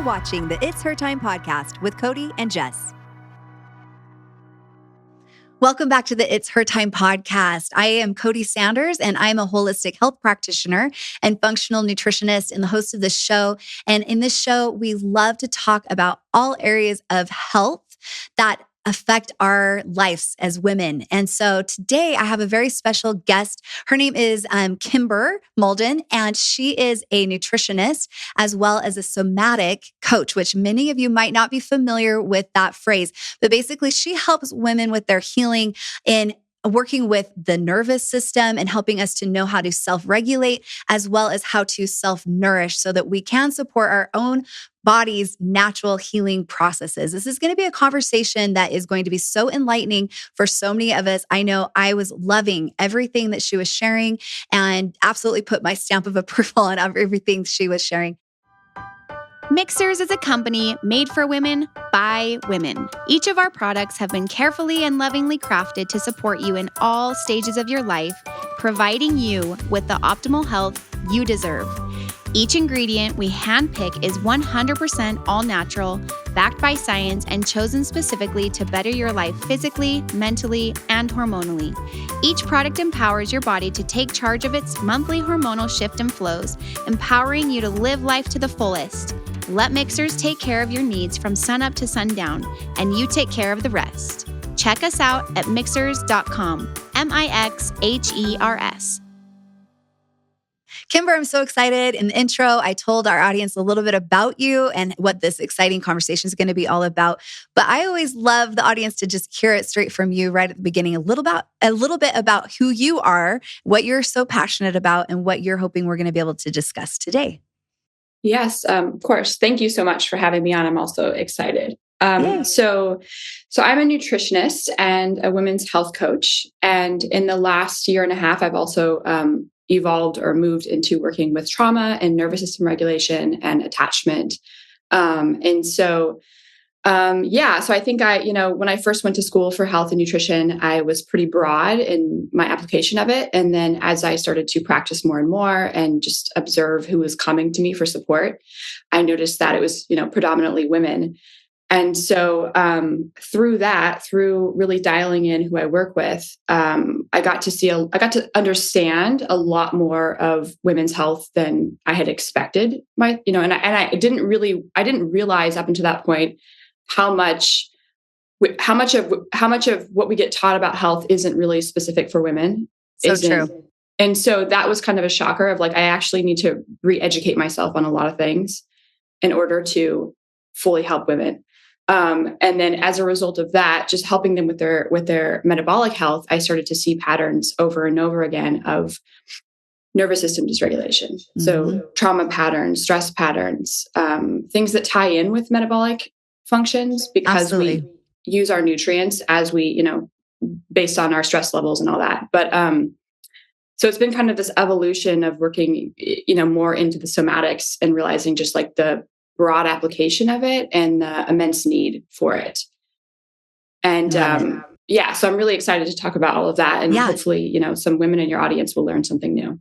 watching the It's Her Time podcast with Cody and Jess. Welcome back to the It's Her Time podcast. I am Cody Sanders, and I'm a holistic health practitioner and functional nutritionist and the host of this show. And in this show, we love to talk about all areas of health that affect our lives as women. And so today I have a very special guest. Her name is Kymber Maulden, and she is a nutritionist as well as a somatic coach, which many of you might not be familiar with that phrase. But basically, she helps women with their healing in working with the nervous system and helping us to know how to self-regulate as well as how to self-nourish so that we can support our own body's natural healing processes. This is going to be a conversation that is going to be so enlightening for so many of us. I know I was loving everything that she was sharing and absolutely put my stamp of approval on everything she was sharing. Mixers is a company made for women by women. Each of our products have been carefully and lovingly crafted to support you in all stages of your life, providing you with the optimal health you deserve. Each ingredient we handpick is 100% all natural, backed by science, and chosen specifically to better your life physically, mentally, and hormonally. Each product empowers your body to take charge of its monthly hormonal shift and flows, empowering you to live life to the fullest. Let Mixers take care of your needs from sunup to sundown, and you take care of the rest. Check us out at mixers.com, Mixhers. Kymber, I'm so excited. In the intro, I told our audience a little bit about you and what this exciting conversation is going to be all about. But I always love the audience to just hear it straight from you right at the beginning, a little bit about who you are, what you're so passionate about, and what you're hoping we're going to be able to discuss today. Yes, of course. Thank you so much for having me on. I'm also excited. So I'm a nutritionist and a women's health coach. And in the last year and a half, I've also evolved or moved into working with trauma and nervous system regulation and attachment. So I think when I first went to school for health and nutrition, I was pretty broad in my application of it. And then as I started to practice more and more and just observe who was coming to me for support, I noticed that it was, predominantly women. And so through really dialing in who I work with, I got to understand a lot more of women's health than I had expected. I didn't realize up until that point how much of what we get taught about health isn't really specific for women. So true. And so that was kind of a shocker of I actually need to re-educate myself on a lot of things in order to fully help women. And then as a result of that, just helping them with their metabolic health, I started to see patterns over and over again of nervous system dysregulation. Mm-hmm. So trauma patterns, stress patterns, things that tie in with metabolic functions because Absolutely. We use our nutrients as we, based on our stress levels and all that. But, so it's been kind of this evolution of working, more into the somatics and realizing just the broad application of it and the immense need for it. And, so I'm really excited to talk about all of that. And hopefully, some women in your audience will learn something new.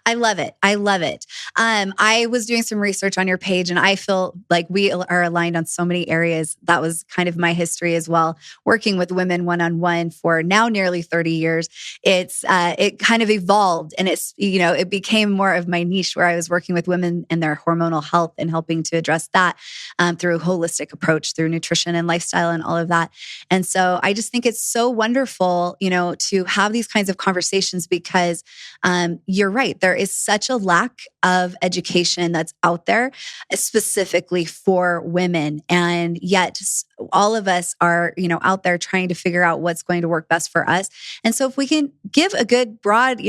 I love it. I was doing some research on your page and I feel like we are aligned on so many areas. That was kind of my history as well, working with women one-on-one for now nearly 30 years. It kind of evolved and it became more of my niche where I was working with women and their hormonal health and helping to address that through a holistic approach, through nutrition and lifestyle and all of that. And so I just think it's so wonderful, to have these kinds of conversations because you're right. There is such a lack of education that's out there specifically for women. And yet all of us are, out there trying to figure out what's going to work best for us. And so if we can give a good broad,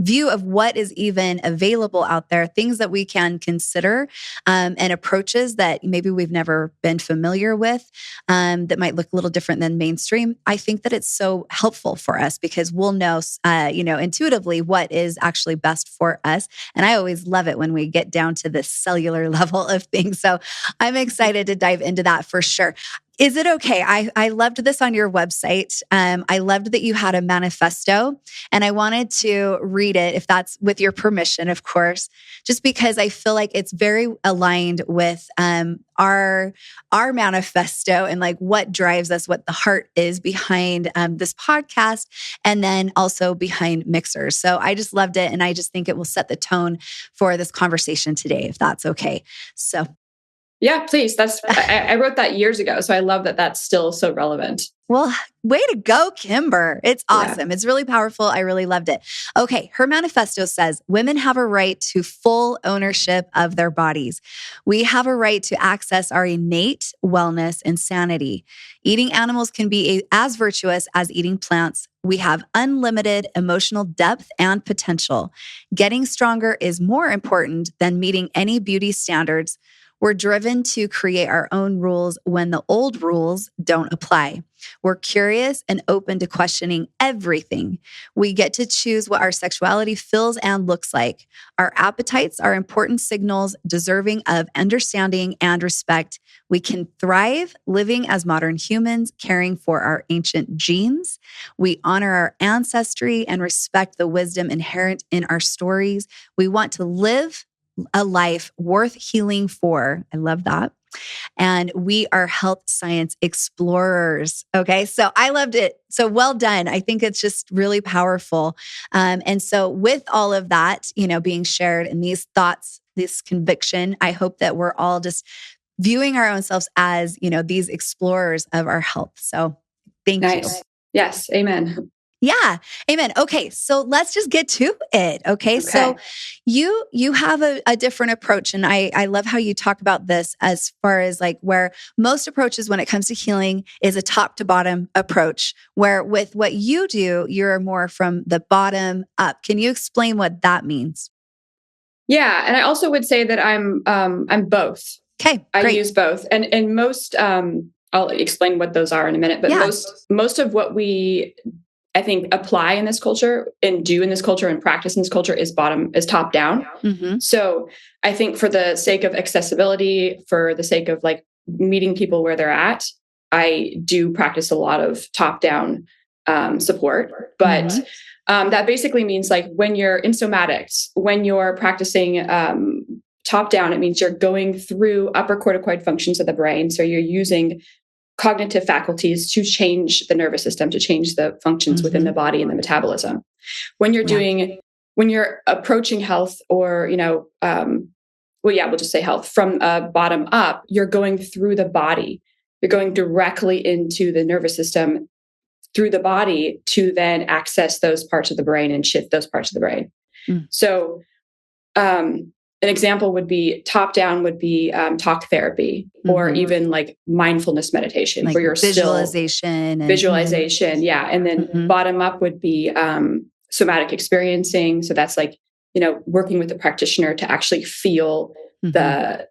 view of what is even available out there, things that we can consider and approaches that maybe we've never been familiar with that might look a little different than mainstream. I think that it's so helpful for us because we'll know, intuitively what is actually best for us. And I always love it when we get down to the cellular level of things. So I'm excited to dive into that for sure. Is it okay? I loved this on your website. I loved that you had a manifesto, and I wanted to read it, if that's with your permission, of course, just because I feel like it's very aligned with our manifesto and like what drives us, what the heart is behind this podcast, and then also behind Mixers. So I just loved it, and I just think it will set the tone for this conversation today, if that's okay. So. Yeah, please. I wrote that years ago. So I love that that's still so relevant. Well, way to go, Kymber. It's awesome. Yeah. It's really powerful. I really loved it. Okay. Her manifesto says women have a right to full ownership of their bodies. We have a right to access our innate wellness and sanity. Eating animals can be as virtuous as eating plants. We have unlimited emotional depth and potential. Getting stronger is more important than meeting any beauty standards. We're driven to create our own rules when the old rules don't apply. We're curious and open to questioning everything. We get to choose what our sexuality feels and looks like. Our appetites are important signals deserving of understanding and respect. We can thrive living as modern humans, caring for our ancient genes. We honor our ancestry and respect the wisdom inherent in our stories. We want to live a life worth healing for. I love that. And we are health science explorers. Okay. So I loved it. So well done. I think it's just really powerful. And so with all of that, being shared and these thoughts, this conviction, I hope that we're all just viewing our own selves as, these explorers of our health. So thank you. Yes. Amen. Yeah. Amen. Okay. So let's just get to it. Okay. So you have a different approach. And I love how you talk about this as far as like where most approaches when it comes to healing is a top to bottom approach, where with what you do, you're more from the bottom up. Can you explain what that means? Yeah. And I also would say that I'm both. Okay. I use both. And most, I'll explain what those are in a minute, but most of what we I think apply in this culture and do in this culture and practice in this culture is top down. Mm-hmm. So I think for the sake of accessibility, for the sake of like meeting people where they're at, I do practice a lot of top down support. But that basically means like when you're in somatics, when you're practicing top down, it means you're going through upper corticoid functions of the brain. So you're using cognitive faculties to change the nervous system, to change the functions within the body and the metabolism. When you're when you're approaching health or, we'll just say health from bottom up, you're going through the body. You're going directly into the nervous system through the body to then access those parts of the brain and shift those parts of the brain. So, an example would be top down would be talk therapy or even like mindfulness meditation, like where you're visualization. Visualization. Yeah. And then bottom up would be somatic experiencing. So that's like, working with the practitioner to actually feel the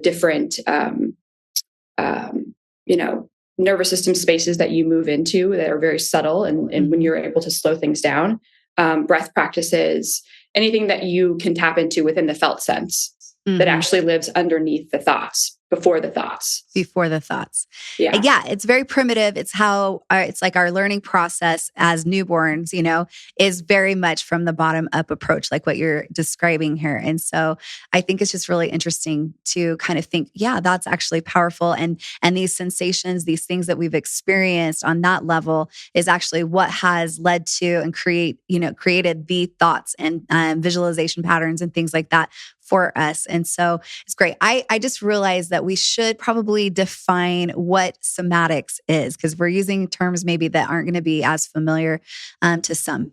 different, nervous system spaces that you move into that are very subtle. And when you're able to slow things down, breath practices, anything that you can tap into within the felt sense that actually lives underneath the thoughts, before the thoughts. Yeah. It's very primitive. It's how it's like our learning process as newborns, is very much from the bottom up approach, like what you're describing here. And so I think it's just really interesting to kind of think, that's actually powerful. And these sensations, these things that we've experienced on that level is actually what has led to and created the thoughts and visualization patterns and things like that for us. And so it's great. I just realized that we should probably define what somatics is, because we're using terms maybe that aren't going to be as familiar to some.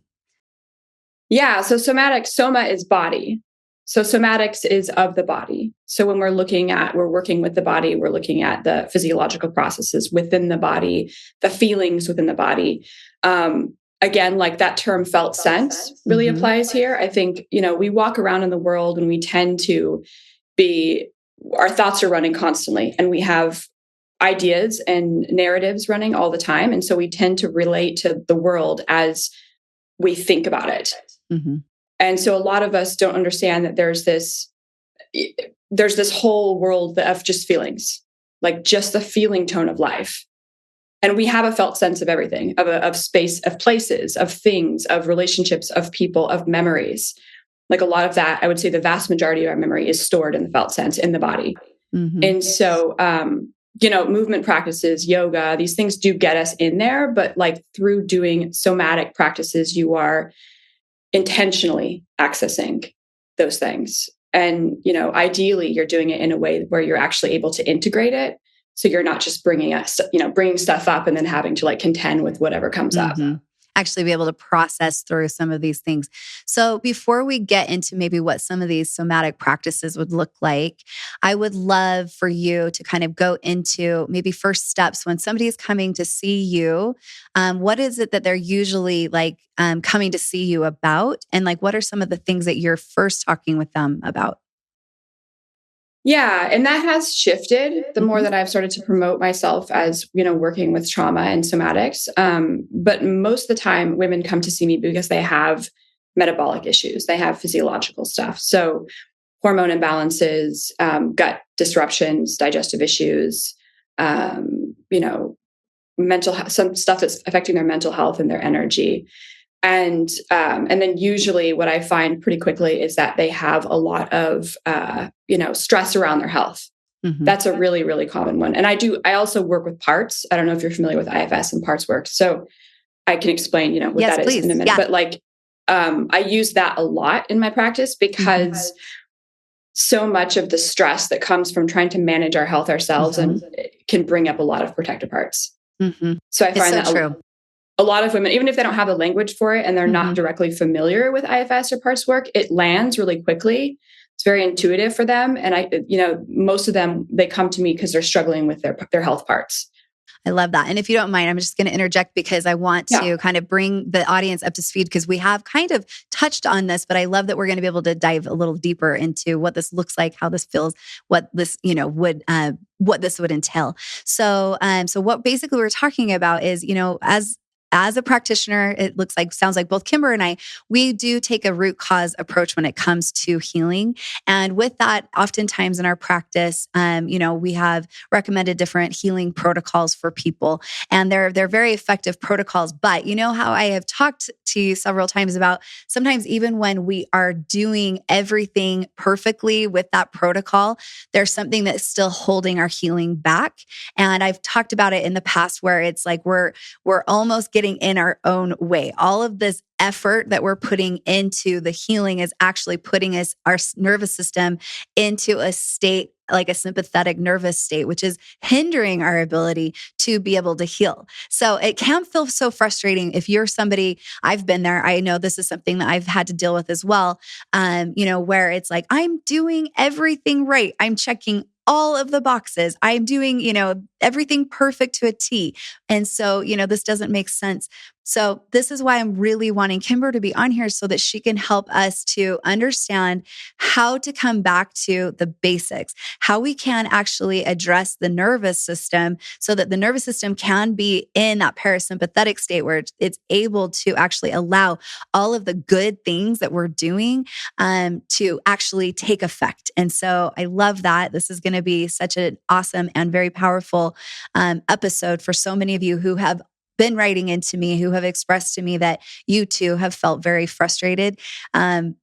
Yeah. So soma is body. So somatics is of the body. So when we're working with the body, we're looking at the physiological processes within the body, the feelings within the body. Again, like that term felt sense really applies here. I think, we walk around in the world and we tend to our thoughts are running constantly and we have ideas and narratives running all the time. And so we tend to relate to the world as we think about it. And so a lot of us don't understand that there's this whole world of just feelings. like just the feeling tone of life. And we have a felt sense of everything, of space, of places, of things, of relationships, of people, of memories. Like a lot of that, I would say the vast majority of our memory is stored in the felt sense in the body. Mm-hmm. And so, movement practices, yoga, these things do get us in there, but like through doing somatic practices, you are intentionally accessing those things. And, ideally you're doing it in a way where you're actually able to integrate it. So you're not just bringing stuff up and then having to like contend with whatever comes up. Actually be able to process through some of these things. So before we get into maybe what some of these somatic practices would look like, I would love for you to kind of go into maybe first steps when somebody is coming to see you. What is it that they're usually like coming to see you about? And like, what are some of the things that you're first talking with them about? Yeah. And that has shifted the more that I've started to promote myself as, working with trauma and somatics. But most of the time women come to see me because they have metabolic issues. They have physiological stuff. So hormone imbalances, gut disruptions, digestive issues, mental, some stuff that's affecting their mental health and their energy. And then usually what I find pretty quickly is that they have a lot of, stress around their health. Mm-hmm. That's a really, really common one. And I also work with parts. I don't know if you're familiar with IFS and parts work. So I can explain, what yes, that please. is in a minute. Yeah. But I use that a lot in my practice because so much of the stress that comes from trying to manage our health ourselves and it can bring up a lot of protective parts. Mm-hmm. So I find that true. A lot of women, even if they don't have the language for it and they're not directly familiar with IFS or parts work, it lands really quickly. It's very intuitive for them. And most of them, they come to me because they're struggling with their health parts. I love that. And if you don't mind, I'm just going to interject because I want to kind of bring the audience up to speed because we have kind of touched on this, but I love that we're going to be able to dive a little deeper into what this looks like, how this feels, what this, what this would entail. So what basically we're talking about is, as a practitioner, sounds like both Kymber and I, we do take a root cause approach when it comes to healing. And with that, oftentimes in our practice, we have recommended different healing protocols for people. And they're very effective protocols. But you know how I have talked to you several times about sometimes even when we are doing everything perfectly with that protocol, there's something that's still holding our healing back. And I've talked about it in the past where it's like we're almost getting in our own way. All of this effort that we're putting into the healing is actually putting our nervous system into a state, like a sympathetic nervous state, which is hindering our ability to be able to heal. So it can feel so frustrating if you're somebody, I've been there. I know this is something that I've had to deal with as well. Where it's like, I'm doing everything right. I'm checking all of the boxes. I'm doing, everything perfect to a T. And so, this doesn't make sense. So this is why I'm really wanting Kymber to be on here so that she can help us to understand how to come back to the basics, how we can actually address the nervous system so that the nervous system can be in that parasympathetic state where it's able to actually allow all of the good things that we're doing to actually take effect. And so I love that. This is going to be such an awesome and very powerful episode for so many of you who have been writing into me, who have expressed to me that you too have felt very frustrated, kind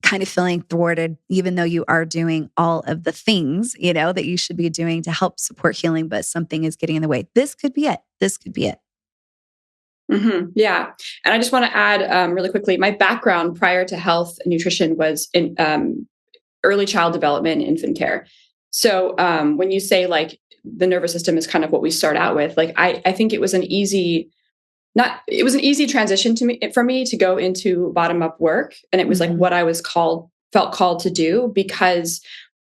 of feeling thwarted, even though you are doing all of the things, that you should be doing to help support healing, but something is getting in the way. This could be it. This could be it. Mm-hmm. Yeah. And I just want to add really quickly, my background prior to health and nutrition was in early child development and infant care. So when you say like the nervous system is kind of what we start out with, like I think it was an easy transition for me to go into bottom up work. And it was like what I felt called to do because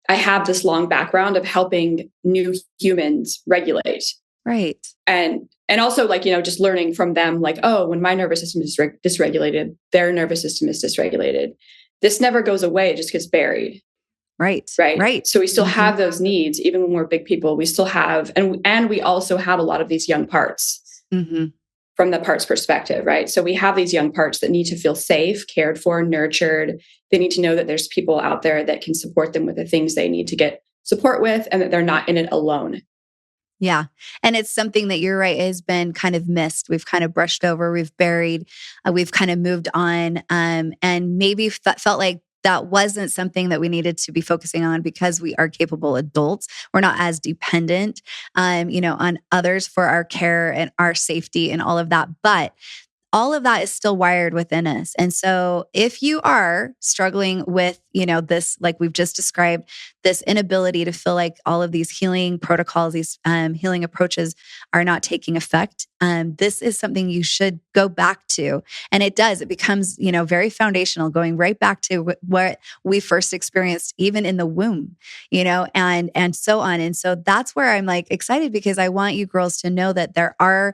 I have this long background of helping new humans regulate. Right. And also like, just learning from them, like, oh, when my nervous system is dysregulated, their nervous system is dysregulated. This never goes away. It just gets buried. Right. So we still have those needs, even when we're big people, we still have, and we also have a lot of these young parts from the parts perspective, right? So we have these young parts that need to feel safe, cared for, nurtured. They need to know that there's people out there that can support them with the things they need to get support with and that they're not in it alone. Yeah. And it's something that you're right has been kind of missed. We've kind of brushed over, we've buried, we've kind of moved on. And maybe felt like that wasn't something that we needed to be focusing on because we are capable adults. We're not as dependent, on others for our care and our safety and all of that. But all of that is still wired within us. And so if you are struggling with, this, like we've just described, this inability to feel like all of these healing protocols, these healing approaches are not taking effect, this is something you should go back to. And it does, it becomes, very foundational, going right back to what we first experienced, even in the womb, and so on. And so that's where I'm like excited, because I want you girls to know that there are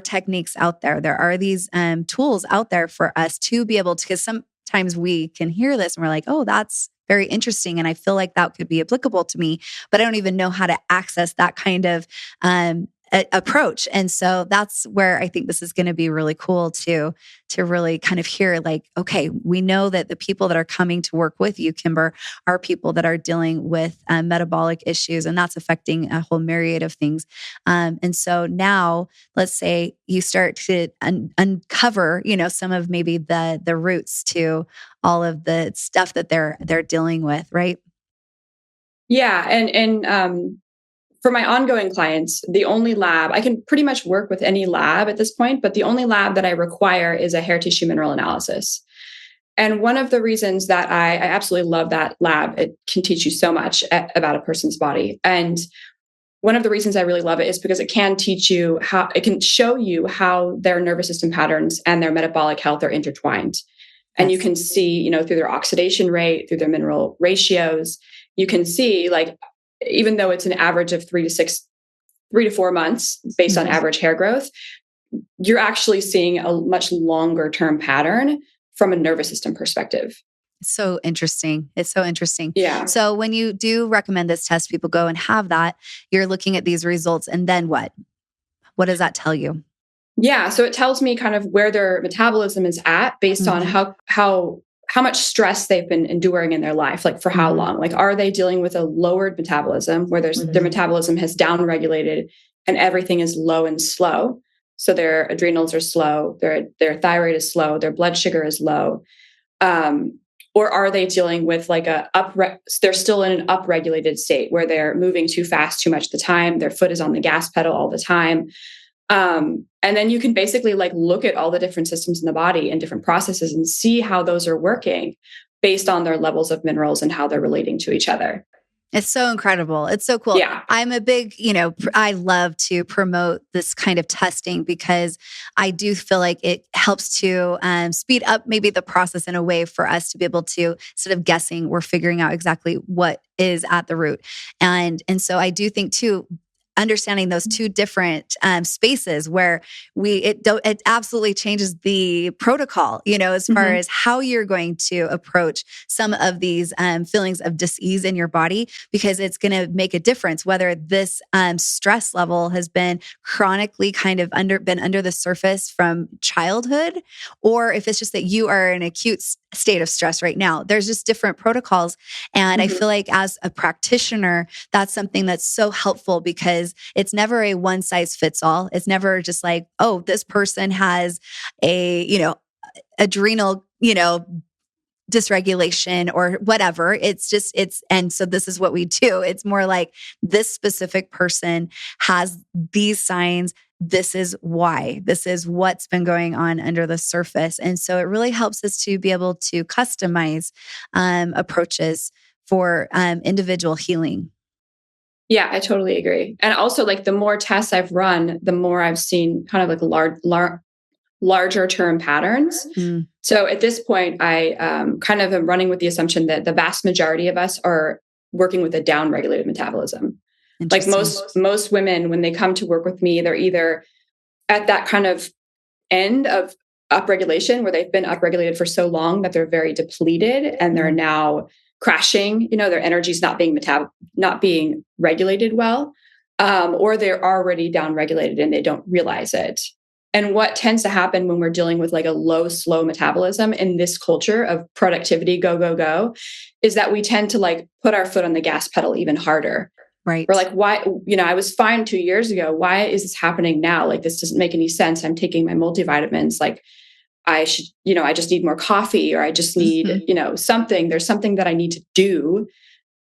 techniques out there. There are these tools out there for us to be able to, because sometimes we can hear this and we're like, oh, that's very interesting. And I feel like that could be applicable to me, but I don't even know how to access that kind of approach. And so that's where I think this is going to be really cool to really kind of hear, like, okay, we know that the people that are coming to work with you, Kymber, are people that are dealing with metabolic issues, and that's affecting a whole myriad of things. And so now let's say you start to uncover, some of maybe the roots to all of the stuff that they're dealing with, right? Yeah. And for my ongoing clients, the only lab, I can pretty much work with any lab at this point, but the only lab that I require is a hair tissue mineral analysis. And one of the reasons that I absolutely love that lab, it can teach you so much about a person's body. And one of the reasons I really love it is because it can teach you it can show you how their nervous system patterns and their metabolic health are intertwined. And you can see, through their oxidation rate, through their mineral ratios, you can see, like, even though it's an average of 3 to 4 months based on average hair growth, you're actually seeing a much longer term pattern from a nervous system perspective. It's so interesting. It's so interesting. Yeah. So when you do recommend this test, people go and have that, you're looking at these results, and then what? What does that tell you? Yeah. So it tells me kind of where their metabolism is at based on how much stress they've been enduring in their life, like for how long. Like, are they dealing with a lowered metabolism where their metabolism has downregulated and everything is low and slow? So their adrenals are slow, their thyroid is slow, their blood sugar is low. Or are they dealing with like they're still in an upregulated state where they're moving too fast, too much of the time, their foot is on the gas pedal all the time. And then you can basically like look at all the different systems in the body and different processes and see how those are working based on their levels of minerals and how they're relating to each other. It's so incredible. It's so cool. Yeah. I'm a big, I love to promote this kind of testing because I do feel like it helps to speed up maybe the process in a way for us to be able to, instead of guessing, we're figuring out exactly what is at the root. And so I do think too, understanding those two different spaces where it absolutely changes the protocol, as far as how you're going to approach some of these feelings of dis-ease in your body, because it's going to make a difference whether this stress level has been chronically kind of been under the surface from childhood, or if it's just that you are in an acute state of stress right now. There's just different protocols. And I feel like as a practitioner, that's something that's so helpful because it's never a one size fits all. It's never just like, oh, this person has a, adrenal, dysregulation or whatever. And so this is what we do. It's more like this specific person has these signs. This is why. This is what's been going on under the surface. And so it really helps us to be able to customize approaches for individual healing. Yeah, I totally agree. And also, like, the more tests I've run, the more I've seen kind of like larger term patterns. So at this point, I kind of am running with the assumption that the vast majority of us are working with a downregulated metabolism. Like most women, when they come to work with me, they're either at that kind of end of upregulation where they've been upregulated for so long that they're very depleted and they're now crashing, their energy's not being regulated well, or they're already downregulated and they don't realize it. And what tends to happen when we're dealing with like a low, slow metabolism in this culture of productivity, go, go, go, is that we tend to like put our foot on the gas pedal even harder. Right. We're like, why, I was fine 2 years ago. Why is this happening now? Like, this doesn't make any sense. I'm taking my multivitamins. Like, I should, I just need more coffee, or I just need, something. There's something that I need to do,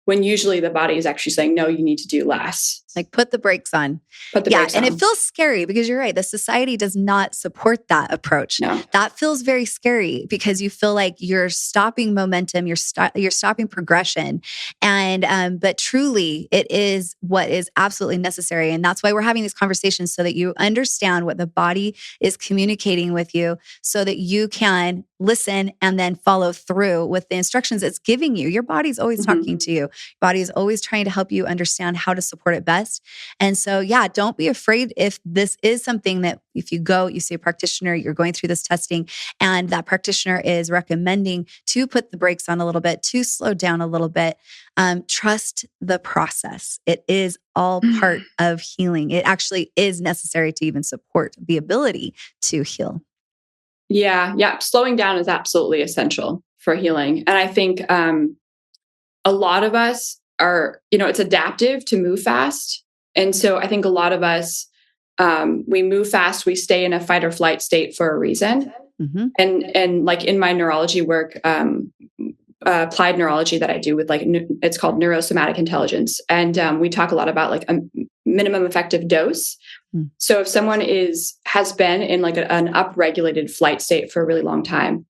when usually the body is actually saying, no, you need to do less. Like, put the brakes on. And it feels scary because you're right. The society does not support that approach. No. That feels very scary because you feel like you're stopping momentum, you're stopping progression. And, but truly it is what is absolutely necessary. And that's why we're having these conversations, so that you understand what the body is communicating with you, so that you can listen and then follow through with the instructions it's giving you. Your body's always talking to you. Your body is always trying to help you understand how to support it best. And so, don't be afraid if this is something that if you go, you see a practitioner, you're going through this testing, and that practitioner is recommending to put the brakes on a little bit, to slow down a little bit. Trust the process. It is all part of healing. It actually is necessary to even support the ability to heal. Yeah. Slowing down is absolutely essential for healing. And I think a lot of us are, it's adaptive to move fast. And so I think a lot of us, we move fast, we stay in a fight or flight state for a reason. And like in my neurology work, applied neurology that I do with it's called neurosomatic intelligence. And we talk a lot about like a minimum effective dose. So if someone has been in like an upregulated flight state for a really long time,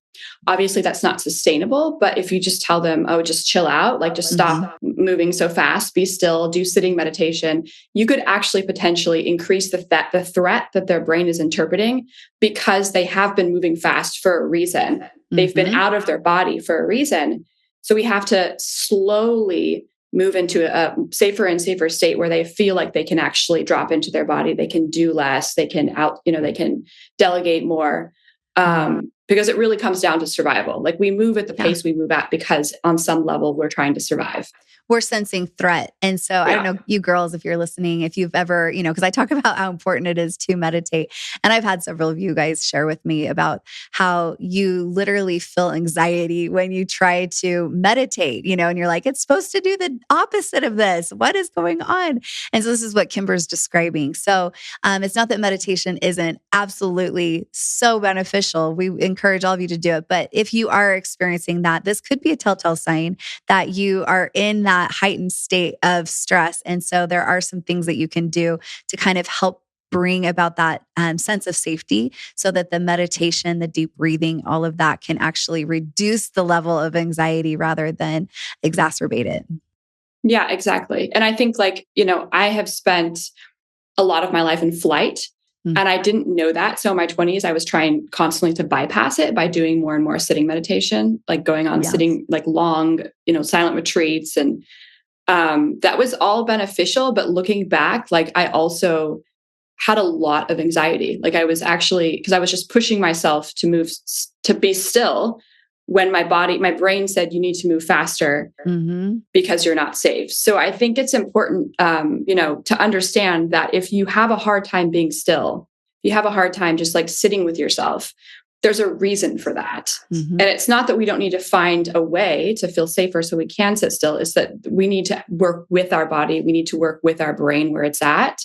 obviously that's not sustainable. But if you just tell them, oh, just chill out, like just stop moving so fast, be still, do sitting meditation, you could actually potentially increase the threat that their brain is interpreting, because they have been moving fast for a reason. They've been out of their body for a reason. So we have to slowly move into a safer and safer state where they feel like they can actually drop into their body. They can do less. They can they can delegate more. Because it really comes down to survival. Like, we move at the pace we move at because on some level we're trying to survive. We're sensing threat. And so I don't know, you girls, if you're listening, if you've ever, because I talk about how important it is to meditate. And I've had several of you guys share with me about how you literally feel anxiety when you try to meditate, and you're like, it's supposed to do the opposite of this. What is going on? And so this is what Kymber's describing. So it's not that meditation isn't absolutely so beneficial. We encourage all of you to do it. But if you are experiencing that, this could be a telltale sign that you are in that heightened state of stress. And so there are some things that you can do to kind of help bring about that sense of safety, so that the meditation, the deep breathing, all of that can actually reduce the level of anxiety rather than exacerbate it. Yeah, exactly. And I think I have spent a lot of my life in flight. And I didn't know that. So in my 20s, I was trying constantly to bypass it by doing more and more sitting meditation, like going on sitting, like long, silent retreats. And that was all beneficial. But looking back, like, I also had a lot of anxiety. Like, I was actually, because I was just pushing myself to move, to be still, when my brain said, you need to move faster because you're not safe. So I think it's important, to understand that if you have a hard time being still, you have a hard time just like sitting with yourself, there's a reason for that. And it's not that we don't need to find a way to feel safer so we can sit still. It's that we need to work with our body. We need to work with our brain where it's at.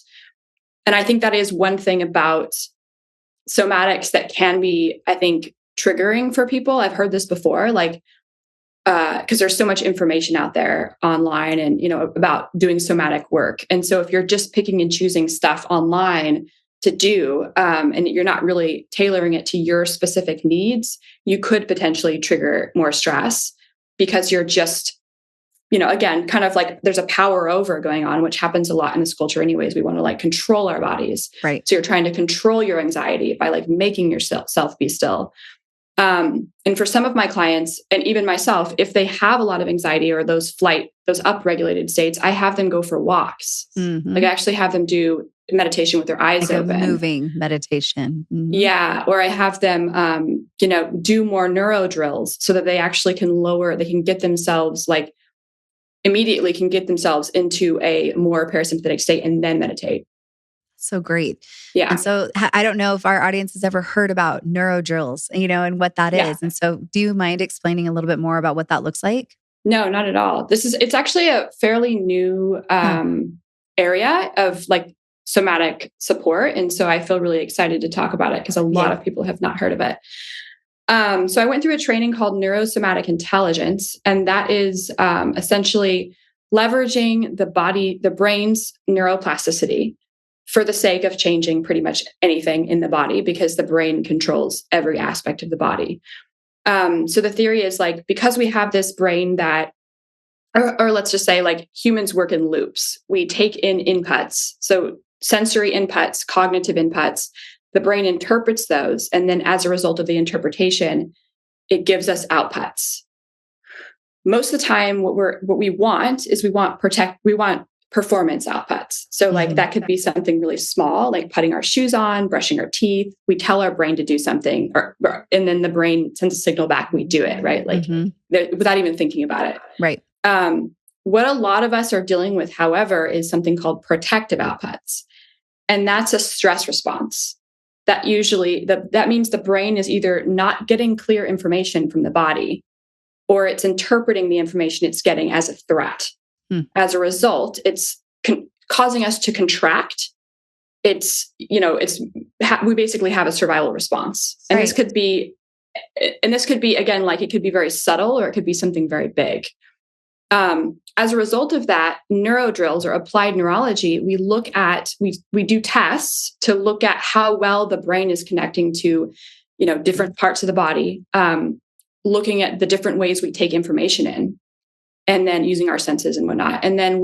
And I think that is one thing about somatics that can be, I think, triggering for people. I've heard this before, like, because there's so much information out there online and, about doing somatic work. And so if you're just picking and choosing stuff online to do, and you're not really tailoring it to your specific needs, you could potentially trigger more stress, because you're just, again, kind of like there's a power over going on, which happens a lot in this culture anyways. We want to like control our bodies. Right. So you're trying to control your anxiety by like making yourself be still. And for some of my clients, and even myself, if they have a lot of anxiety or those upregulated states, I have them go for walks. Like, I actually have them do meditation with their eyes like open. Moving meditation. Yeah. Or I have them, do more neuro drills so that they actually they can get themselves like immediately can get themselves into a more parasympathetic state and then meditate. So great. Yeah. And so I don't know if our audience has ever heard about neuro drills, and what that is. And so do you mind explaining a little bit more about what that looks like? No, not at all. It's actually a fairly new area of like somatic support. And so I feel really excited to talk about it because a lot of people have not heard of it. So I went through a training called Neurosomatic Intelligence, and that is essentially leveraging the brain's neuroplasticity for the sake of changing pretty much anything in the body, because the brain controls every aspect of the body. So the theory is like, because we have this brain that, or let's just say like humans work in loops. We take in inputs. So sensory inputs, cognitive inputs, the brain interprets those. And then as a result of the interpretation, it gives us outputs. Most of the time, what we want performance outputs. So like that could be something really small, like putting our shoes on, brushing our teeth. We tell our brain to do something, and then the brain sends a signal back and we do it, right? Like without even thinking about it. Right. What a lot of us are dealing with, however, is something called protective outputs. And that's a stress response. That usually, that means the brain is either not getting clear information from the body, or it's interpreting the information it's getting as a threat. As a result, it's causing us to contract. We basically have a survival response. And this could be, again, like it could be very subtle, or it could be something very big. As a result of that, neurodrills or applied neurology, we do tests to look at how well the brain is connecting to, different parts of the body, looking at the different ways we take information in, and then using our senses and whatnot. And then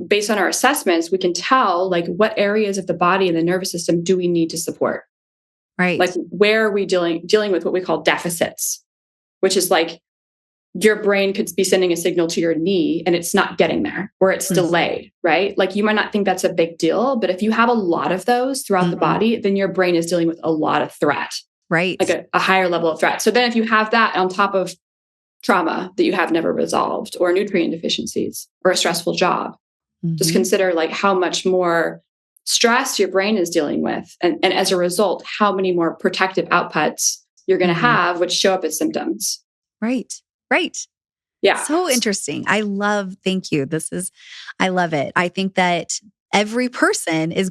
based on our assessments, we can tell like what areas of the body and the nervous system do we need to support? Right. Like where are we dealing with what we call deficits, which is like your brain could be sending a signal to your knee and it's not getting there, or it's delayed, right? Like you might not think that's a big deal, but if you have a lot of those throughout the body, then your brain is dealing with a lot of threat. Right. Like a higher level of threat. So then if you have that on top of trauma that you have never resolved, or nutrient deficiencies, or a stressful job, just consider like how much more stress your brain is dealing with. And as a result, how many more protective outputs you're going to have, which show up as symptoms. Right. Right. Yeah. So interesting. Thank you. I love it. I think that every person is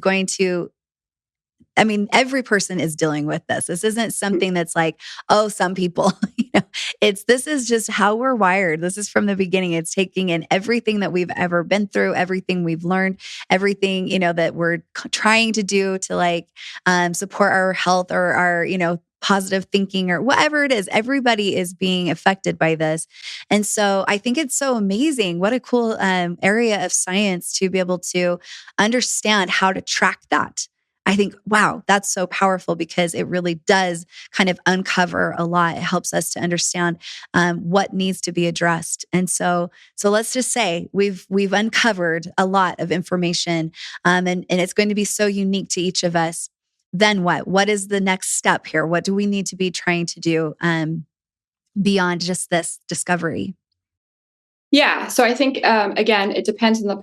dealing with this. This isn't something that's like, oh, some people, this is just how we're wired. This is from the beginning. It's taking in everything that we've ever been through, everything we've learned, everything, that we're trying to do to support our health or our, positive thinking or whatever it is. Everybody is being affected by this. And so I think it's so amazing. What a cool area of science to be able to understand how to track that. I think, wow, that's so powerful because it really does kind of uncover a lot. It helps us to understand what needs to be addressed. And so let's just say we've uncovered a lot of information, and it's going to be so unique to each of us. Then what? What is the next step here? What do we need to be trying to do beyond just this discovery? Yeah. So I think, again, it depends on the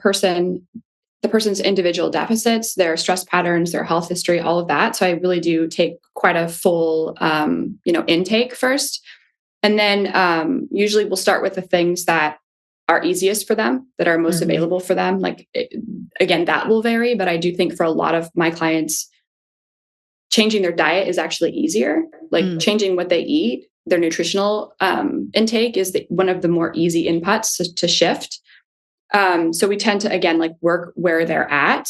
person's individual deficits, their stress patterns, their health history, all of that. So I really do take quite a full, intake first. And then usually we'll start with the things that are easiest for them, that are most available for them. Again, that will vary, but I do think for a lot of my clients, changing their diet is actually easier. Changing what they eat, their nutritional intake is one of the more easy inputs to shift. So we tend to, again, work where they're at.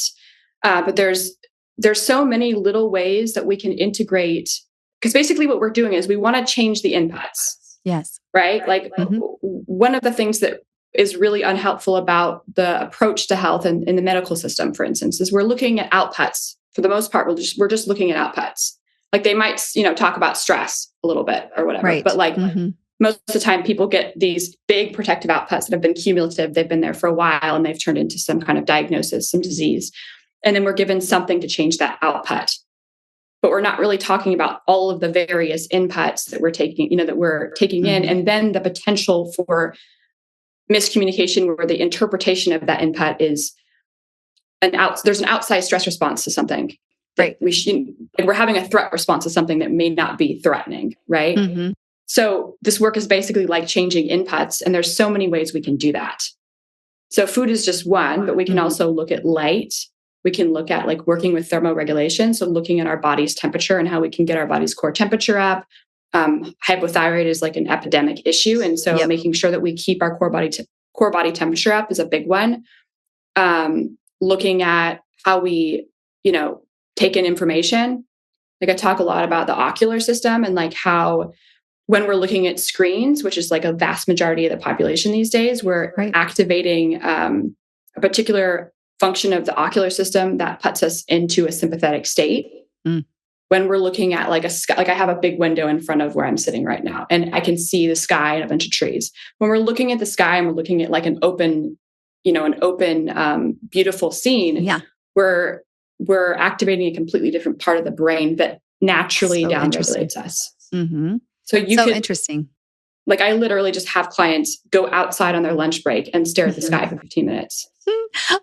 But there's so many little ways that we can integrate, because basically what we're doing is we want to change the inputs. Yes. Right. One of the things that is really unhelpful about the approach to health and in the medical system, for instance, is we're looking at outputs. For the most part, we're just looking at outputs. They might, talk about stress a little bit or whatever, right. But most of the time people get these big protective outputs that have been cumulative. They've been there for a while and they've turned into some kind of diagnosis, some disease. And then we're given something to change that output. But we're not really talking about all of the various inputs that we're taking, in, and then the potential for miscommunication where the interpretation of that input is there's an outsized stress response to something. Right. We're having a threat response to something that may not be threatening. Right. So this work is basically like changing inputs, and there's so many ways we can do that. So food is just one, but we can also look at light. We can look at like working with thermoregulation. So looking at our body's temperature and how we can get our body's core temperature up. Hypothyroid is like an epidemic issue. And so making sure that we keep our core body temperature up is a big one. Looking at how we, take in information. Like I talk a lot about the ocular system and like how when we're looking at screens, which is like a vast majority of the population these days, we're activating a particular function of the ocular system that puts us into a sympathetic state. When we're looking at like a sky, like I have a big window in front of where I'm sitting right now, and I can see the sky and a bunch of trees. When we're looking at the sky and we're looking at like an open, beautiful scene, we're activating a completely different part of the brain that naturally downregulates us. So interesting. Like I literally just have clients go outside on their lunch break and stare at the sky for 15 minutes.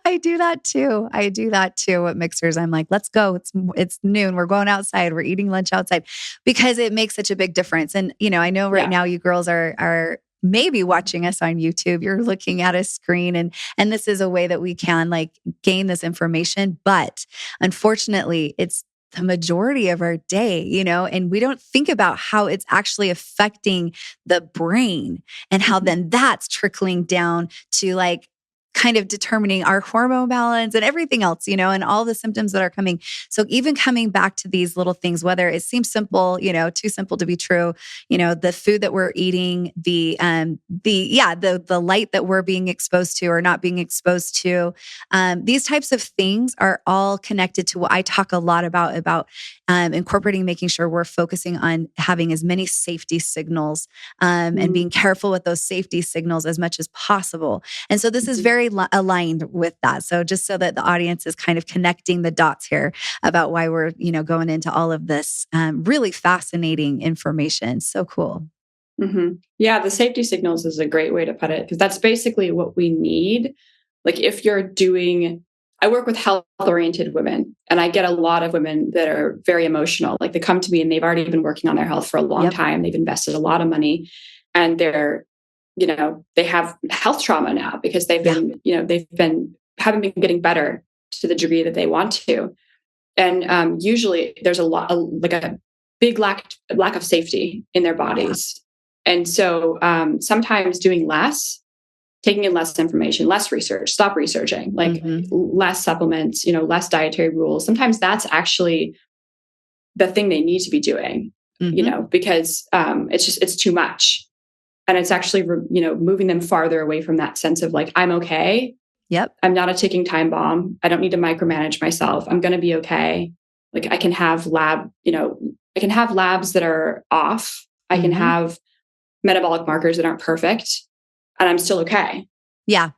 I do that too. At Mixers. I'm like, let's go. It's noon. We're going outside. We're eating lunch outside because it makes such a big difference. And, I know right now you girls are maybe watching us on YouTube. You're looking at a screen and this is a way that we can like gain this information. But unfortunately, it's the majority of our day, and we don't think about how it's actually affecting the brain and how then that's trickling down to like kind of determining our hormone balance and everything else, and all the symptoms that are coming. So even coming back to these little things, whether it seems simple, too simple to be true, the food that we're eating, the light that we're being exposed to or not being exposed to, these types of things are all connected to what I talk a lot about incorporating, making sure we're focusing on having as many safety signals and being careful with those safety signals as much as possible. And so this is very aligned with that. So just so that the audience is kind of connecting the dots here about why we're, going into all of this really fascinating information. So cool. Yeah, the safety signals is a great way to put it because that's basically what we need. Like if I work with health-oriented women and I get a lot of women that are very emotional. Like they come to me and they've already been working on their health for a long time. They've invested a lot of money and they're they have health trauma now because they've been, haven't been getting better to the degree that they want to. And usually there's a big lack of safety in their bodies. And so sometimes doing less, taking in less information, less research, stop researching, like less supplements, less dietary rules. Sometimes that's actually the thing they need to be doing, because it's too much. And it's actually, moving them farther away from that sense of like, I'm okay. Yep. I'm not a ticking time bomb. I don't need to micromanage myself. I'm going to be okay. Like I can have labs that are off. I can have metabolic markers that aren't perfect and I'm still okay. Yeah.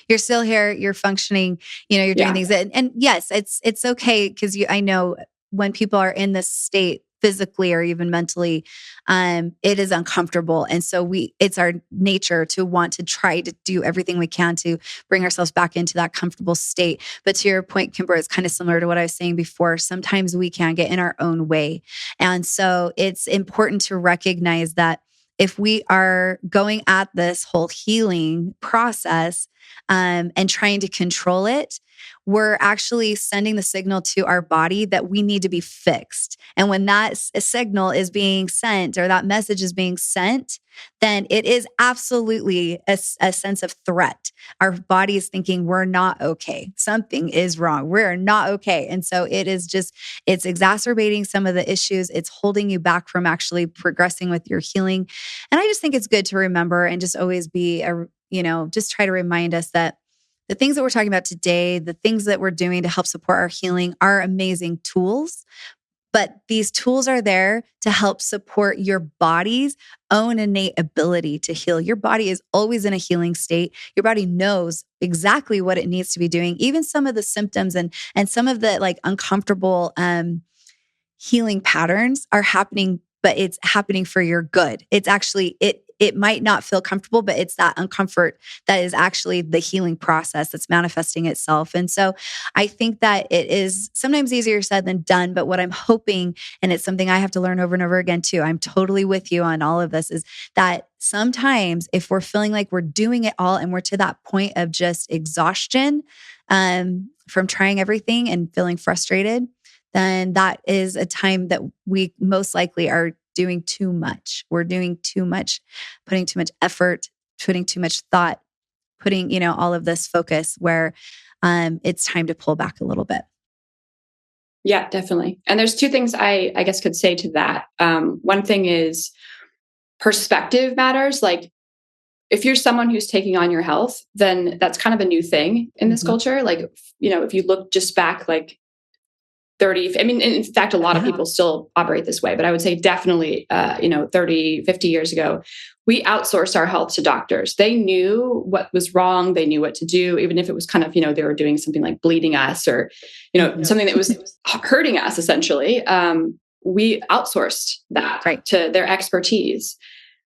You're still here. You're functioning, you're doing things. And yes, it's okay. Cause I know when people are in this state, physically or even mentally, it is uncomfortable. And so it's our nature to want to try to do everything we can to bring ourselves back into that comfortable state. But to your point, Kymber, it's kind of similar to what I was saying before. Sometimes we can get in our own way. And so it's important to recognize that if we are going at this whole healing process and trying to control it, we're actually sending the signal to our body that we need to be fixed. And when that signal is being sent or that message is being sent, then it is absolutely a sense of threat. Our body is thinking we're not okay. Something is wrong. We're not okay. And so it's exacerbating some of the issues. It's holding you back from actually progressing with your healing. And I just think it's good to remember and just always be, just try to remind us that the things that we're talking about today, the things that we're doing to help support our healing are amazing tools. But these tools are there to help support your body's own innate ability to heal. Your body is always in a healing state. Your body knows exactly what it needs to be doing. Even some of the symptoms and some of the like uncomfortable healing patterns are happening, but it's happening for your good. It's actually, it might not feel comfortable, but it's that uncomfort that is actually the healing process that's manifesting itself. And so I think that it is sometimes easier said than done. But what I'm hoping, and it's something I have to learn over and over again too, I'm totally with you on all of this, is that sometimes if we're feeling like we're doing it all and we're to that point of just exhaustion from trying everything and feeling frustrated, then that is a time that we most likely are doing too much. We're doing too much, putting too much effort, putting too much thought, putting, all of this focus where it's time to pull back a little bit. Yeah, definitely. And there's two things I guess could say to that. One thing is perspective matters. Like if you're someone who's taking on your health, then that's kind of a new thing in this culture. Like, if you look just back like 30, in fact, a lot of people still operate this way, but I would say definitely, 30, 50 years ago, we outsourced our health to doctors. They knew what was wrong. They knew what to do, even if it was kind of, they were doing something like bleeding us or, something that was hurting us essentially. We outsourced that to their expertise.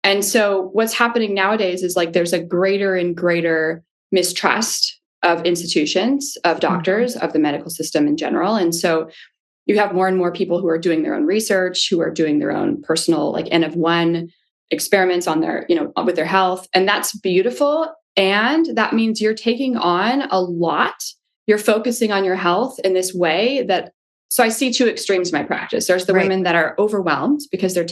And so what's happening nowadays is like, there's a greater and greater mistrust of institutions, of doctors, of the medical system in general. And so you have more and more people who are doing their own research, who are doing their own personal like N of one experiments on their, with their health. And that's beautiful. And that means you're taking on a lot. You're focusing on your health in this way that, so I see two extremes in my practice. There's the women that are overwhelmed because the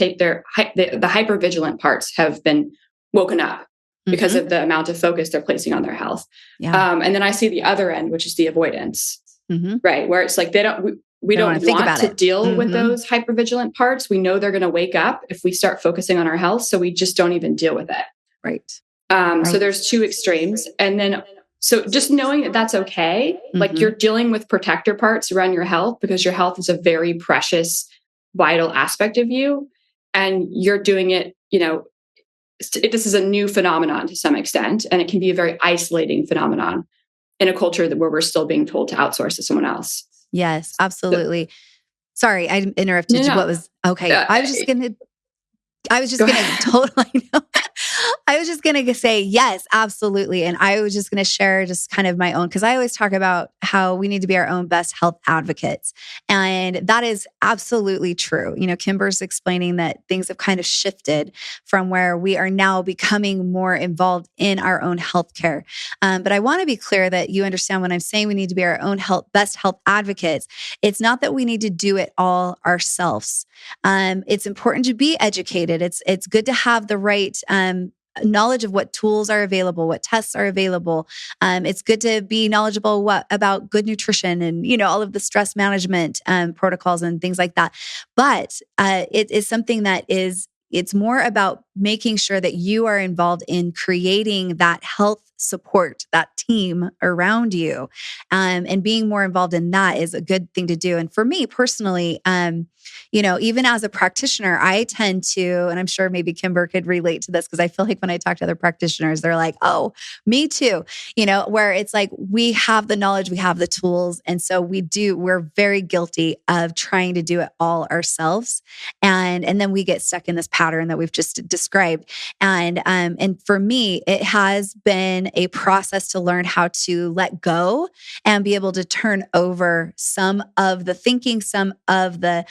hypervigilant parts have been woken up because of the amount of focus they're placing on their health. Yeah. And then I see the other end, which is the avoidance, right? Where it's like, we don't want to deal with those hypervigilant parts. We know they're going to wake up if we start focusing on our health. So we just don't even deal with it. Right. So there's two extremes. And then, so just knowing that that's okay, like you're dealing with protector parts around your health because your health is a very precious, vital aspect of you. And you're doing it, this is a new phenomenon to some extent, and it can be a very isolating phenomenon in a culture where we're still being told to outsource to someone else. Yes, absolutely. Sorry, I interrupted you. What was okay? I was just gonna totally. I was just going to say, yes, absolutely. And I was just going to share just kind of my own, because I always talk about how we need to be our own best health advocates. And that is absolutely true. Kymber's explaining that things have kind of shifted from where we are now becoming more involved in our own healthcare. But I want to be clear that you understand when I'm saying we need to be our own best health advocates, it's not that we need to do it all ourselves. It's important to be educated. It's good to have the right knowledge of what tools are available, what tests are available. It's good to be knowledgeable about good nutrition and, all of the stress management protocols and things like that. But it is something that it's more about making sure that you are involved in creating that health support, that team around you. And being more involved in that is a good thing to do. And for me personally, even as a practitioner, I tend to, and I'm sure maybe Kymber could relate to this because I feel like when I talk to other practitioners, they're like, oh, me too, where it's like, we have the knowledge, we have the tools. And so we're very guilty of trying to do it all ourselves. And then we get stuck in this pattern that we've just described. And for me, it has been a process to learn how to let go and be able to turn over some of the thinking, some of the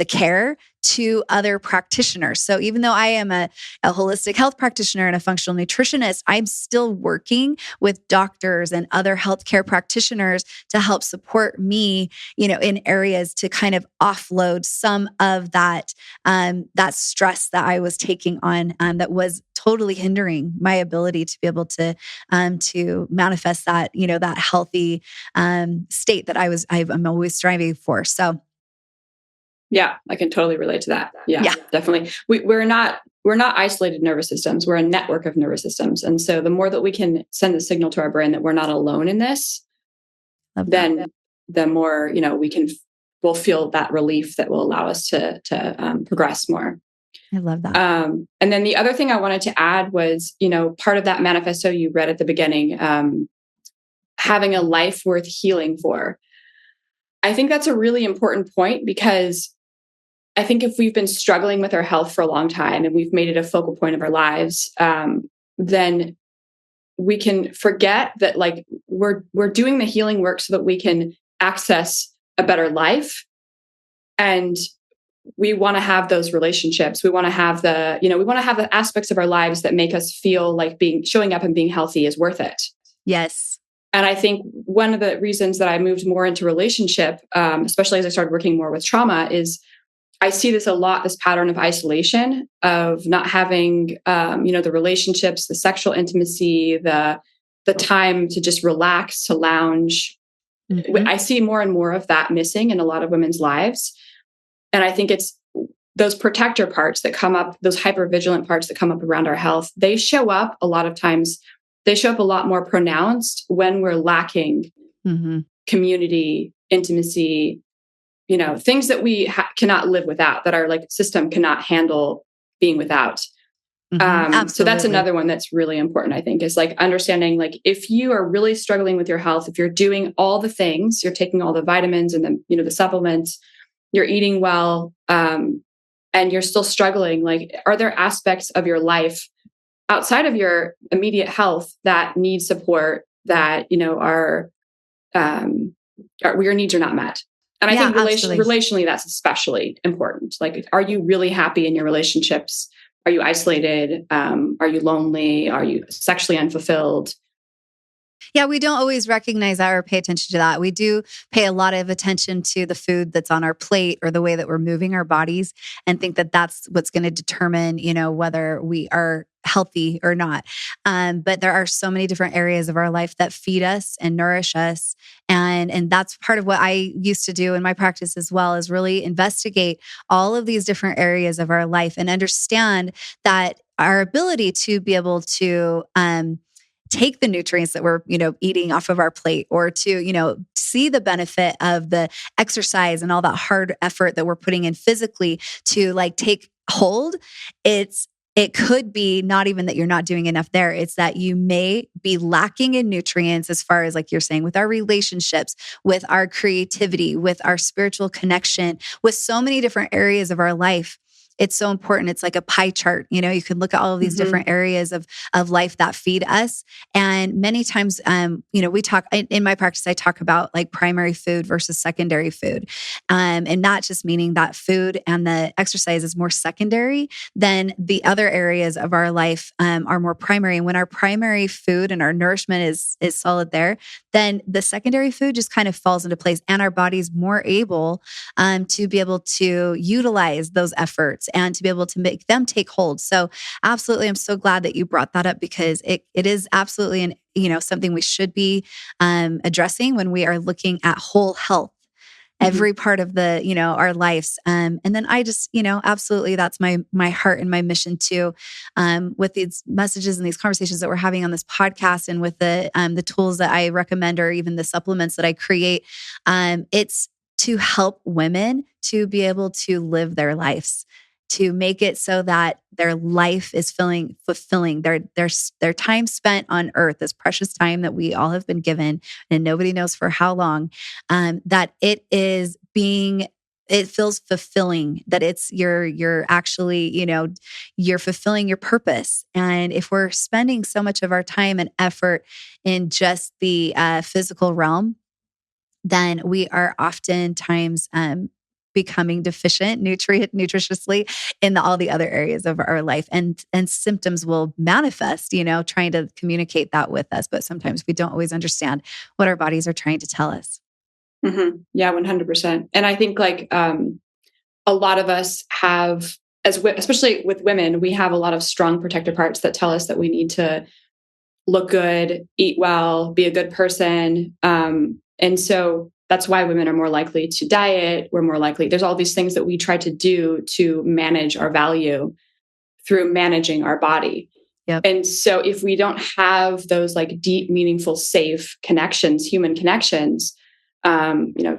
care to other practitioners. So even though I am a holistic health practitioner and a functional nutritionist, I'm still working with doctors and other healthcare practitioners to help support me, in areas to kind of offload some of that stress that I was taking on that was totally hindering my ability to be able to manifest that, that healthy state that I'm always striving for. So. Yeah, I can totally relate to that. Yeah. Definitely. We're not isolated nervous systems. We're a network of nervous systems. And so the more that we can send the signal to our brain that we're not alone in this, then the more, we'll feel that relief that will allow us to progress more. I love that. And then the other thing I wanted to add was, part of that manifesto you read at the beginning, having a life worth healing for. I think that's a really important point because I think if we've been struggling with our health for a long time and we've made it a focal point of our lives, then we can forget that like we're doing the healing work so that we can access a better life. And we want to have those relationships. We want to have we want to have the aspects of our lives that make us feel like showing up and being healthy is worth it. Yes. And I think one of the reasons that I moved more into relationship, especially as I started working more with trauma, is I see this a lot, this pattern of isolation, of not having, the relationships, the sexual intimacy, the time to just relax, to lounge. Mm-hmm. I see more and more of that missing in a lot of women's lives. And I think it's those protector parts that come up, those hypervigilant parts that come up around our health. They show up a lot of times. They show up a lot more pronounced when we're lacking community, intimacy, things that we cannot live without, that our like system cannot handle being without. So that's another one that's really important, I think, is like understanding, like, if you are really struggling with your health, if you're doing all the things, you're taking all the vitamins and the supplements, you're eating well, and you're still struggling, like, are there aspects of your life outside of your immediate health that need support, that, are where your needs are not met? And I think relationally, that's especially important. Like, are you really happy in your relationships? Are you isolated? Are you lonely? Are you sexually unfulfilled? Yeah, we don't always recognize that or pay attention to that. We do pay a lot of attention to the food that's on our plate or the way that we're moving our bodies, and think that that's what's going to determine, whether we are healthy or not. But there are so many different areas of our life that feed us and nourish us. And that's part of what I used to do in my practice as well, is really investigate all of these different areas of our life and understand that our ability to be able to, take the nutrients that we're, eating off of our plate, or to, see the benefit of the exercise and all that hard effort that we're putting in physically to like take hold. It could be not even that you're not doing enough there. It's that you may be lacking in nutrients, as far as like you're saying, with our relationships, with our creativity, with our spiritual connection, with so many different areas of our life. It's so important. It's like a pie chart. You can look at all of these different areas of life that feed us. And many times, we talk in my practice, I talk about like primary food versus secondary food. And not just meaning that food and the exercise is more secondary than the other areas of our life are more primary. And when our primary food and our nourishment is solid there, then the secondary food just kind of falls into place, and our body's more able to be able to utilize those efforts and to be able to make them take hold. So absolutely, I'm so glad that you brought that up, because it is absolutely something we should be addressing when we are looking at whole health, every part of the, our lives. And then I just, absolutely, that's my heart and my mission too, with these messages and these conversations that we're having on this podcast, and with the tools that I recommend, or even the supplements that I create. It's to help women to be able to live their lives, to make it so that their life is fulfilling. Their time spent on earth, this precious time that we all have been given, and nobody knows for how long, that it feels fulfilling, that you're actually, you're fulfilling your purpose. And if we're spending so much of our time and effort in just the physical realm, then we are oftentimes becoming deficient nutritiously in all the other areas of our life, and symptoms will manifest, trying to communicate that with us. But sometimes we don't always understand what our bodies are trying to tell us. Mm-hmm. Yeah, 100%. And I think like a lot of us have, especially with women, we have a lot of strong protective parts that tell us that we need to look good, eat well, be a good person. And so that's why women are more likely to diet. We're more likely, there's all these things that we try to do to manage our value through managing our body. Yep. And so if we don't have those like deep, meaningful, safe connections, human connections,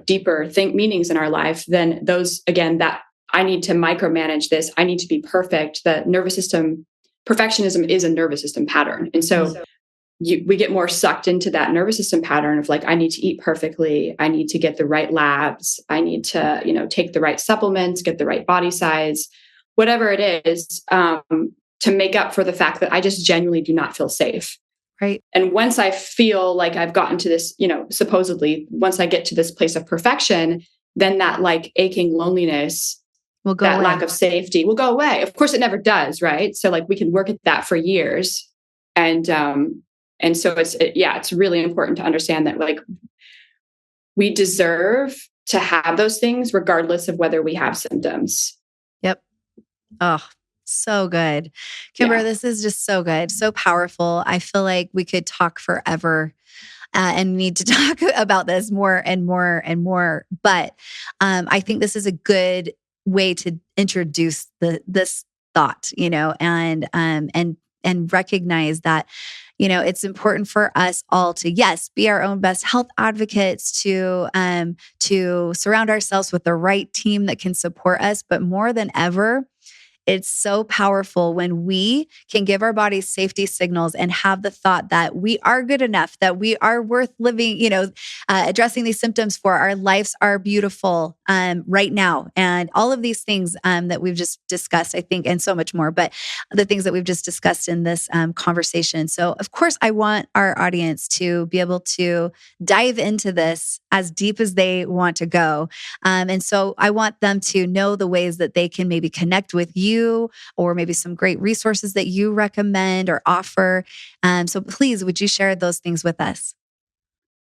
deeper meanings in our life, then those, again, that I need to micromanage this. I need to be perfect. The nervous system, perfectionism is a nervous system pattern. And so we get more sucked into that nervous system pattern of like, I need to eat perfectly. I need to get the right labs. I need to, take the right supplements, get the right body size, whatever it is, to make up for the fact that I just genuinely do not feel safe. Right. And once I feel like I've gotten to this, supposedly once I get to this place of perfection, then that like aching loneliness, will go away. Lack of safety will go away. Of course it never does. Right. So like we can work at that for years. And so it's really important to understand that like we deserve to have those things regardless of whether we have symptoms. Yep. Oh, so good. Kymber, This is just so good. So powerful. I feel like we could talk forever and need to talk about this more and more and more. But I think this is a good way to introduce this thought, and recognize that, it's important for us all to, yes, be our own best health advocates, to surround ourselves with the right team that can support us. But more than ever, it's so powerful when we can give our bodies safety signals and have the thought that we are good enough, that we are worth living, addressing these symptoms for. Our lives are beautiful right now. And all of these things that we've just discussed, I think, and so much more, but the things that we've just discussed in this conversation. So of course, I want our audience to be able to dive into this as deep as they want to go. And so I want them to know the ways that they can maybe connect with you, or maybe some great resources that you recommend or offer. So please, would you share those things with us?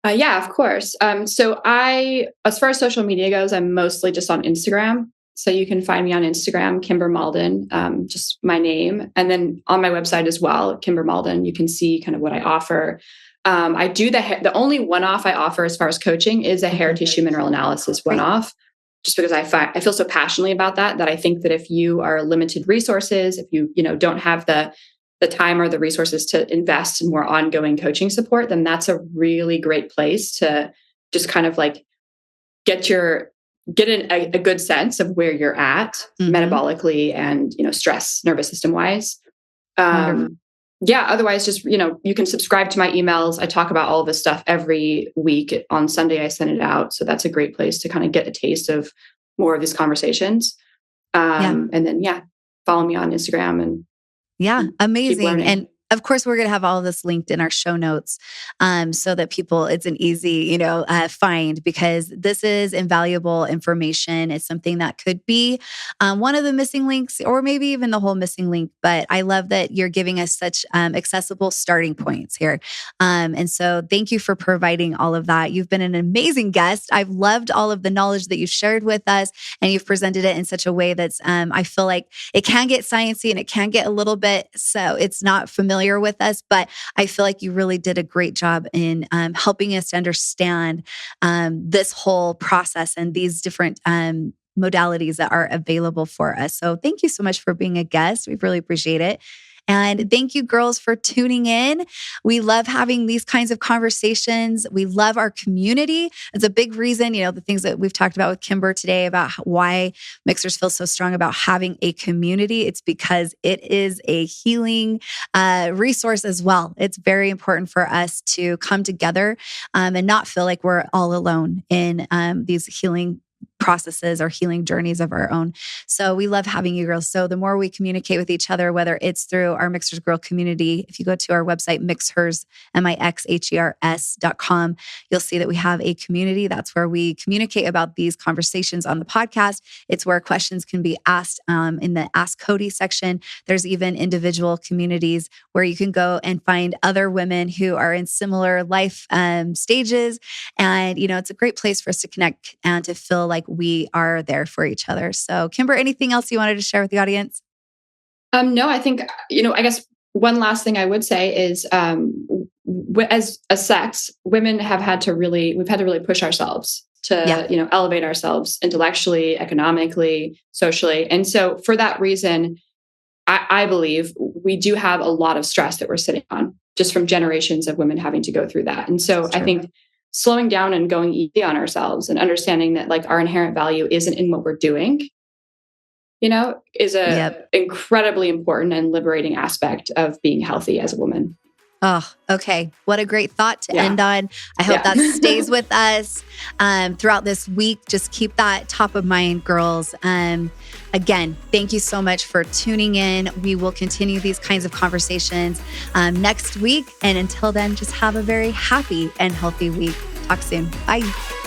Yeah, of course. So as far as social media goes, I'm mostly just on Instagram. So you can find me on Instagram, Kymber Maulden, just my name. And then on my website as well, Kymber Maulden, you can see kind of what I offer. I do the only one-off I offer as far as coaching is a hair tissue mineral analysis one-off. Just because I feel so passionately about that I think that if you are limited resources, if you don't have the time or the resources to invest in more ongoing coaching support, then that's a really great place to just kind of like get a good sense of where you're at metabolically and stress, nervous system wise. Otherwise just, you can subscribe to my emails. I talk about all of this stuff every week. On Sunday, I send it out. So that's a great place to kind of get a taste of more of these conversations. And then, follow me on Instagram and amazing. And of course, we're going to have all of this linked in our show notes so that it's an easy, find, because this is invaluable information. It's something that could be one of the missing links, or maybe even the whole missing link. But I love that you're giving us such accessible starting points here. And so thank you for providing all of that. You've been an amazing guest. I've loved all of the knowledge that you've shared with us, and you've presented it in such a way that's, I feel like it can get sciencey and it can get a little bit, so it's not familiar with us, but I feel like you really did a great job in helping us to understand this whole process and these different modalities that are available for us. So thank you so much for being a guest. We really appreciate it. And thank you, girls, for tuning in. We love having these kinds of conversations. We love our community. It's a big reason, the things that we've talked about with Kymber today about why Mixers feel so strong about having a community. It's because it is a healing resource as well. It's very important for us to come together and not feel like we're all alone in these healing processes or healing journeys of our own. So we love having you girls. So the more we communicate with each other, whether it's through our Mixers Girl community, if you go to our website, Mixhers, MIXHERS.com, you'll see that we have a community. That's where we communicate about these conversations on the podcast. It's where questions can be asked in the Ask Cody section. There's even individual communities where you can go and find other women who are in similar life stages. And, it's a great place for us to connect and to feel like we are there for each other. So, Kymber, anything else you wanted to share with the audience? No, I think, I guess one last thing I would say is, as a sex, women we've had to really push ourselves to, elevate ourselves intellectually, economically, socially. And so for that reason, I believe we do have a lot of stress that we're sitting on just from generations of women having to go through that. And so I think slowing down and going easy on ourselves and understanding that like our inherent value isn't in what we're doing, is a incredibly important and liberating aspect of being healthy as a woman. Oh, okay. What a great thought to end on. I hope that stays with us throughout this week. Just keep that top of mind, girls. Again, thank you so much for tuning in. We will continue these kinds of conversations next week. And until then, just have a very happy and healthy week. Talk soon. Bye.